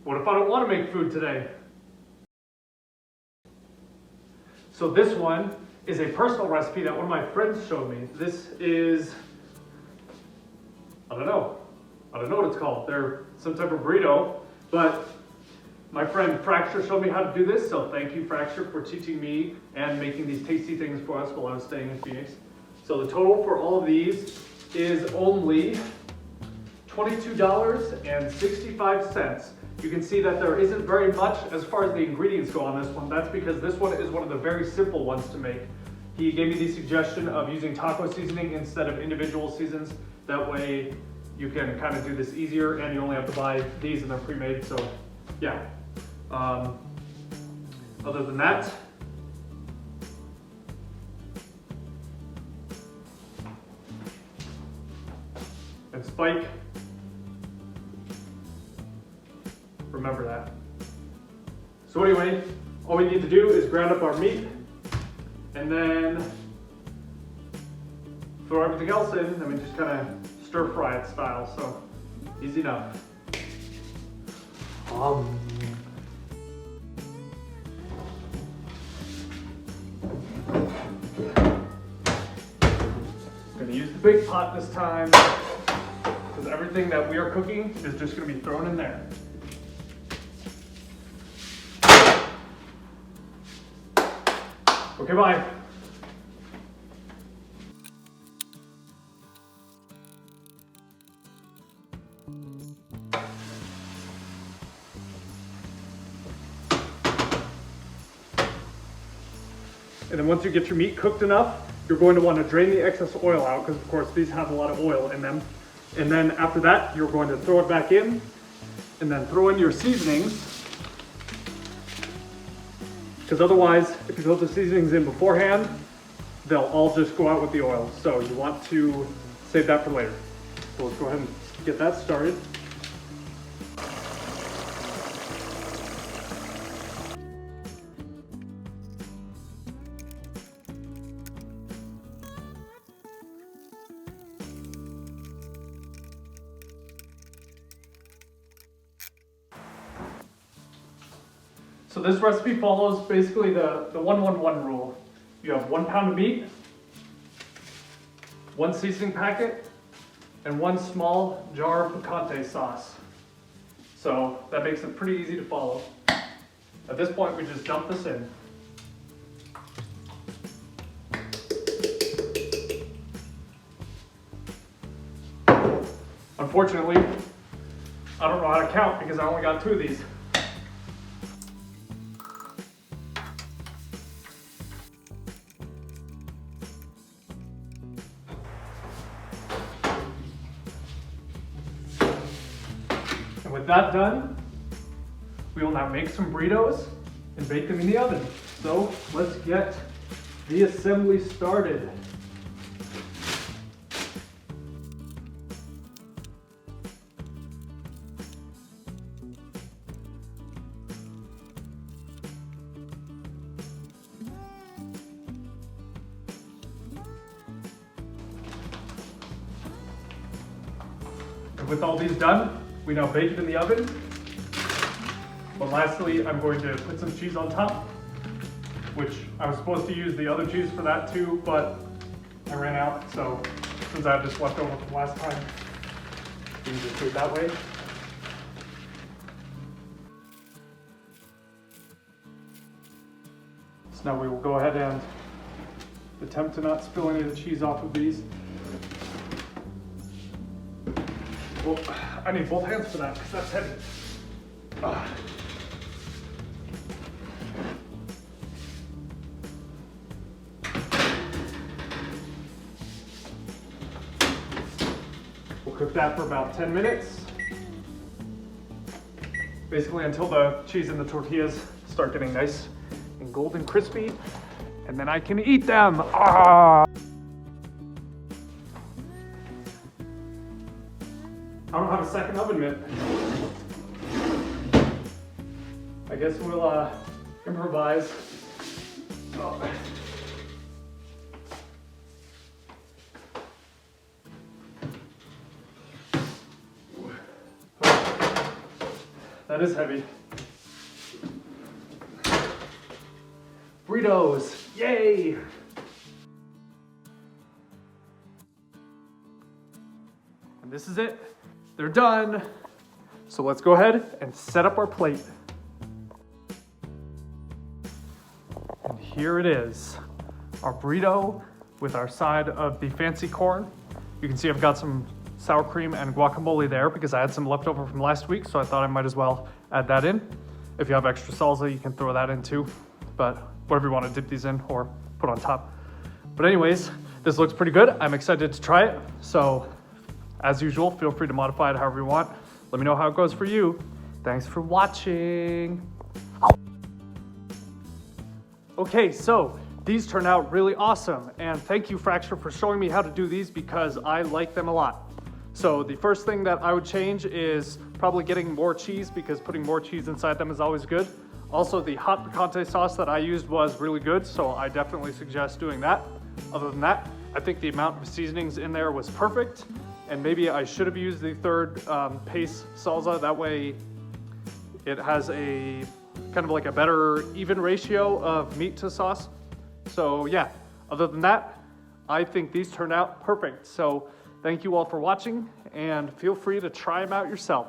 What if I don't want to make food today? So this one is a personal recipe that one of my friends showed me. This is, I don't know what it's called. They're some type of burrito, but my friend Fracture showed me how to do this, so thank you, Fracture, for teaching me and making these tasty things for us while I was staying in Phoenix. So the total for all of these is only $22.65. You can see that there isn't very much as far as the ingredients go on this one. That's because this one is one of the very simple ones to make. He gave me the suggestion of using taco seasoning instead of individual seasons. That way you can kind of do this easier, and you only have to buy these and they're pre-made, so yeah. Other than that, and Spike, remember that. So anyway, all we need to do is ground up our meat and then throw everything else in, and we just kind of stir fry it style, so easy enough. Gonna use the big pot this time because everything that we are cooking is just gonna be thrown in there. Okay, bye. And then once you get your meat cooked enough, you're going to want to drain the excess oil out, because of course these have a lot of oil in them. And then after that, you're going to throw it back in and then throw in your seasonings. Because otherwise, if you put the seasonings in beforehand, they'll all just go out with the oil. So you want to save that for later. So let's go ahead and get that started. So this recipe follows basically the 1-1-1 rule. You have 1 pound of meat, 1 seasoning packet, and 1 small jar of picante sauce. So that makes it pretty easy to follow. At this point, we just dump this in. Unfortunately, I don't know how to count because I only got 2 of these. And with that done, we will now make some burritos and bake them in the oven. So let's get the assembly started. And with all these done, we now bake it in the oven. But lastly, I'm going to put some cheese on top, which I was supposed to use the other cheese for that too, but I ran out. So since I have this left over from last time, we can just do it that way. So now we will go ahead and attempt to not spill any of the cheese off of these. Well, I need both hands for that because that's heavy. We'll cook that for about 10 minutes. Basically until the cheese and the tortillas start getting nice and golden crispy, and then I can eat them. I don't have a second oven mitt. I guess we'll improvise. Oh. that is heavy. Burritos, yay! And this is it. They're done. So let's go ahead and set up our plate. And here it is, our burrito with our side of the fancy corn. You can see I've got some sour cream and guacamole there because I had some left over from last week, so I thought I might as well add that in. If you have extra salsa, you can throw that in too, but whatever you want to dip these in or put on top. But anyways, this looks pretty good. I'm excited to try it. So as usual, feel free to modify it however you want. Let me know how it goes for you. Thanks for watching. Okay, so these turned out really awesome, and thank you, Fracture, for showing me how to do these because I like them a lot. So the first thing that I would change is probably getting more cheese because putting more cheese inside them is always good. Also, the hot picante sauce that I used was really good, so I definitely suggest doing that. Other than that, I think the amount of seasonings in there was perfect, and maybe I should have used the third paste salsa. That way it has a kind of like a better even ratio of meat to sauce. So yeah, other than that, I think these turned out perfect. So thank you all for watching, and feel free to try them out yourself.